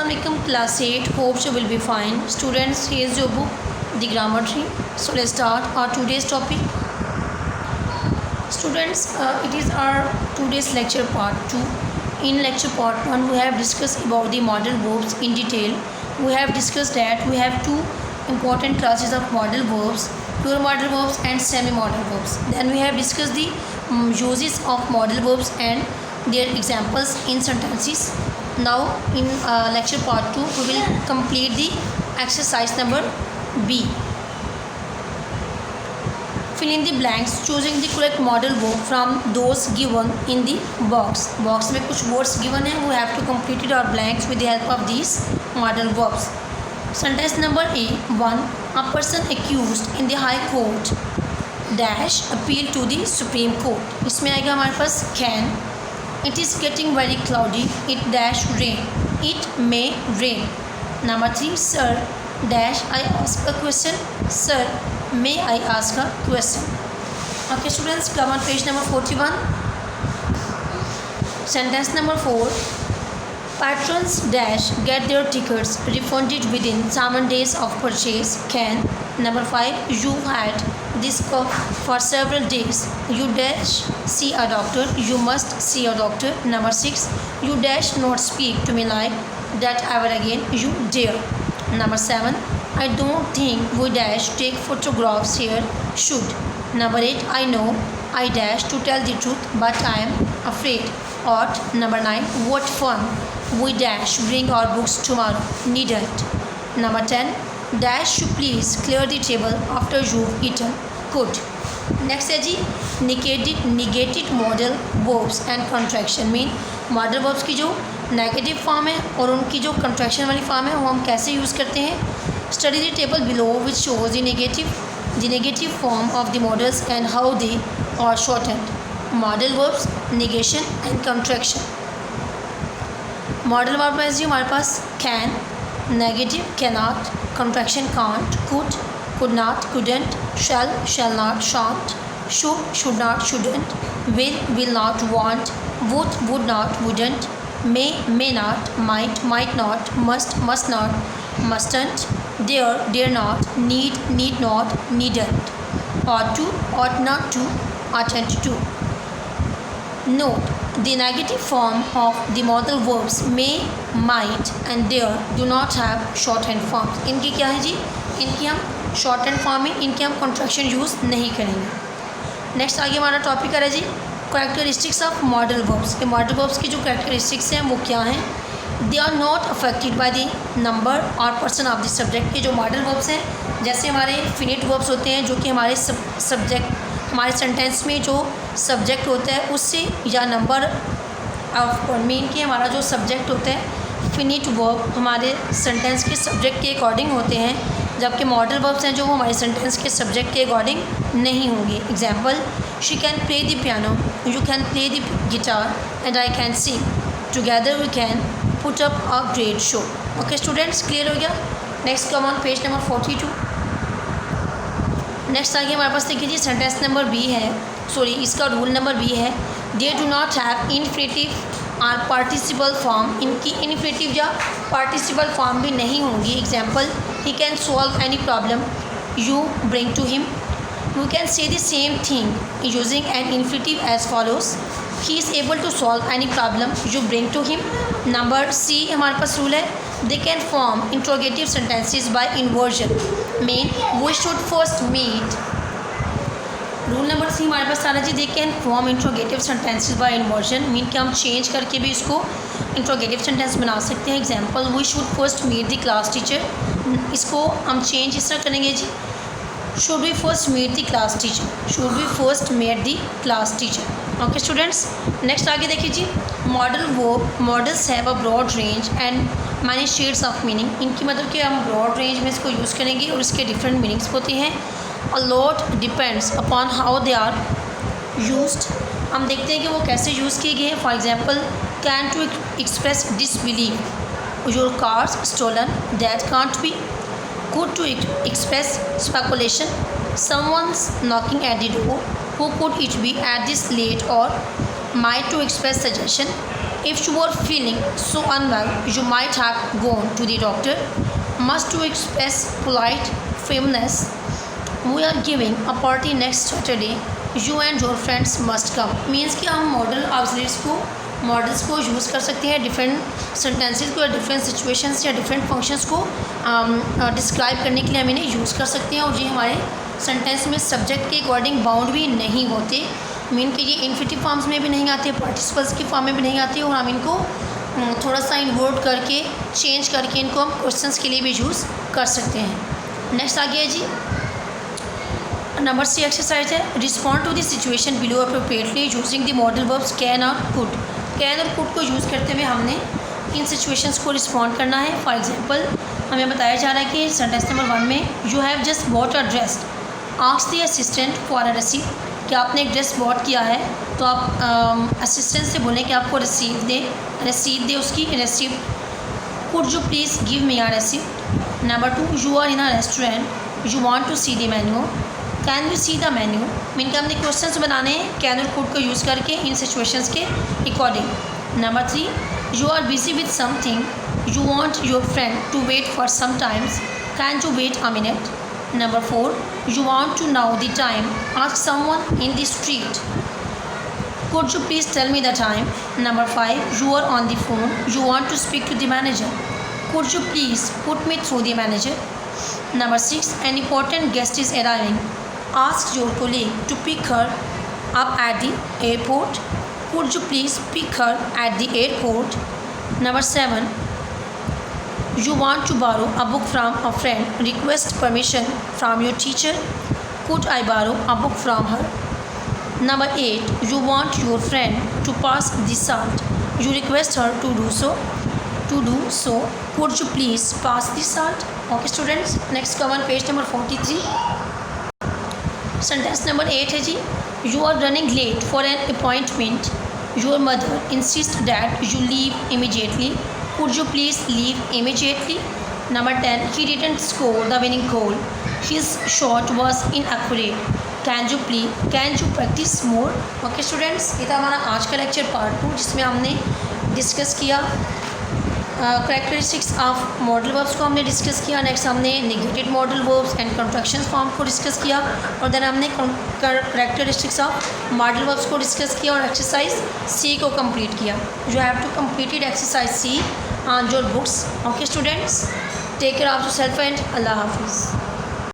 Assalamualaikum class 8. Hope you will be fine. Students, here is your book, The Grammar Tree. So let's start our today's topic. Students, it is our today's lecture part 2. In lecture part 1, we have discussed about the modal verbs in detail. We have discussed that we have two important classes of modal verbs, pure modal verbs and semi-modal verbs. Then we have discussed the uses of modal verbs and their examples in sentences. Now in lecture part 2 we will complete the exercise number B. Fill in the blanks choosing the correct modal verb from those given in the box. Box में कुछ words given है, we have to complete it our blanks with the help of these modal verbs. Sentence number A. 1. A person accused in the High Court dash appeal to the Supreme Court. इसमें आएगा हमारे पास can. It is getting very cloudy. It dash rain. It may rain. Number 3. Sir dash I ask a question. Sir, may I ask a question? Okay students, come on page number 41. Sentence number 4. Patrons dash get their tickets refunded within 7 days of purchase. Can. Number 5. You had this cough for several days. You dash see a doctor. You must see a doctor. Number 6. You dash not speak to me like that ever again. You dare. Number 7. I don't think we dash take photographs here. Should. Number 8. I know I dash to tell the truth but I am afraid. Ought. Number 9. What fun. We dash bring our books tomorrow. Needn't. Number 10. Dash you please clear the table after you've eaten. Could. Next है जी negated modal verbs and contraction. Mean modal verbs की जो negative form है और उनकी जो contraction वाली form है वो हम कैसे यूज़ करते हैं. Study the table below which shows the negative form of the modals and how they are shortened. Modal verbs, negation and contraction. Modal verb है जी हमारे पास can, negative cannot, contraction can't, could not, couldn't, shall not, shan't, should not, shouldn't, will not, want, would not, wouldn't, may not, might not, must not, mustn't, dare not, need not, needn't, ought to, ought not to, oughtn't to. Note, the negative form of the modal verbs may, might and dare do not have shorthand forms. इनकी क्या है जी, इनकी हम short form में इनके हम contraction use नहीं करेंगे. नेक्स्ट आगे हमारा टॉपिक है जी कैरेक्टरिस्टिक्स ऑफ मॉडल वर्ब्स. ये मॉडल वर्ब्स की जो कैरेक्टरिस्टिक्स हैं वो क्या हैं. They are not affected by the number और पर्सन ऑफ द सब्जेक्ट. ये जो मॉडल वर्ब्स हैं जैसे हमारे फिनिट वर्ब्स होते हैं जो कि हमारे सब्जेक्ट हमारे सेंटेंस में जो सब्जेक्ट होता है उससे या नंबर ऑफ मीन कि हमारा जो सब्जेक्ट होता है फिनिट वर्ब हमारे सेंटेंस के सब्जेक्ट के अकॉर्डिंग होते हैं, जबकि मॉडल वर्ब्स हैं जो वो हमारे सेंटेंस के सब्जेक्ट के अकॉर्डिंग नहीं होंगे. Example, she can play the piano, you can play the guitar and I can sing. Together we can put up a great show. Okay students, clear हो गया. Next come on page number 42. Next आगे हमारे पास देखिए जी sentence number B है, sorry इसका rule number B है. They do not have infinitive और पार्टिसिपल फॉर्म. इनकी इन्फिनेटिव या पार्टिसिपल फॉर्म भी नहीं होंगी. Example, he can solve any problem you bring to him. We can say the same thing using an infinitive as follows. He is able to solve any problem you bring to him. Number C हमारे पास rule है. They can form interrogative sentences by inversion. Mean we should first meet. Rule number C हमारे पास सारा जी they can form interrogative sentences by inversion. Mean कि हम change करके भी इसको इंट्रोगेटिव सेंटेंस बना सकते हैं. Example, we should first meet the class teacher. इसको हम चेंज इस तरह करेंगे जी, should we first meet the class teacher, should we first meet the class teacher. Okay students, next आगे देखिए जी modal verb. Modals have a broad range and many shades of meaning. इनकी मतलब कि हम ब्रॉड रेंज में इसको use करेंगे और इसके डिफरेंट मीनिंग्स होते हैं. A lot depends upon how they are used. हम देखते हैं कि वो कैसे यूज़ किए गए हैं. For example, can to express disbelieve, your car's stolen, that can't be. Could to express speculation, someone's knocking at the door, who could it be at this late. और might to express suggestion, If you were feeling so unwell, you might have gone to the doctor. Must to express polite firmness. We are giving a party next Saturday. You and your friends must come. Means कि हम models को use कर सकते हैं different sentences को या different situations या different functions को डिस्क्राइब करने के लिए हम इन्हें यूज़ कर सकते हैं, और ये हमारे सेंटेंस में सब्जेक्ट के अकॉर्डिंग बाउंड भी नहीं होते। मीन कि ये इन्फिनिटिव फॉर्म्स में भी नहीं आते, पार्टिसिपल्स की फॉर्म में भी नहीं आते, और हम इनको थोड़ा सा इन्वर्ट करके चेंज करके इनको हम क्वेश्चंस के लिए भी यूज़ कर सकते हैं। नेक्स्ट आ गया है जी नंबर 3 एक्सरसाइज है, respond to the situation below appropriately using the modal verbs can और कुड। कैन और कुड को यूज़ करते हुए हमने इन सिचुएशंस को रिस्पॉन्ड करना है। फॉर एग्जांपल हमें बताया जा रहा है कि सेंटेंस नंबर 1 में you have just bought a dress, ask the assistant for a receipt, कि आपने एक ड्रेस बॉट किया है तो आप असिस्टेंट से बोलें कि आपको रसीद दे उसकी receipt. Could you please give me a receipt. Number 2, you are in a restaurant, you want to see the menu, can you see the menu. Mean के हमने क्वेश्चंस बनाने हैं कैन और कुड को यूज़ करके इन सिचुएशंस के according. Number 3, you are busy with something, you want your friend to wait for some times, can you wait a minute. Number 4, you want to know the time, ask someone in the street, could you please tell me the time. Number 5, you are on the phone, you want to speak to the manager, could you please put me through the manager. Number 6, an important guest is arriving, ask your colleague to pick her up at the airport, could you please pick her at the airport. Number 7, you want to borrow a book from a friend, request permission from your teacher, could I borrow a book from her. Number 8, you want your friend to pass the salt, you request her to do so, could you please pass the salt. Okay students, next come on page number 43. Sentence number 8 है जी, you are running late for an appointment, your mother insist that you leave immediately, could you please leave immediately. Number 10, he didn't score the winning goal, his shot was inaccurate, can you practice more. Okay students, ये था हमारा आज का lecture part 2 जिसमें हमने discuss किया characteristics of modal verbs को हमने डिस्कस किया। नेक्स्ट हमने negative modal verbs and contraction form को डिस्कस किया, और देन हमने करेक्टरिस्टिक्स ऑफ मॉडल वर्ब्स को डिस्कस किया और एक्सरसाइज सी को कंप्लीट किया। You have to completed exercise C on your books. Okay students, take care of yourself and अल्लाह हाफिज़।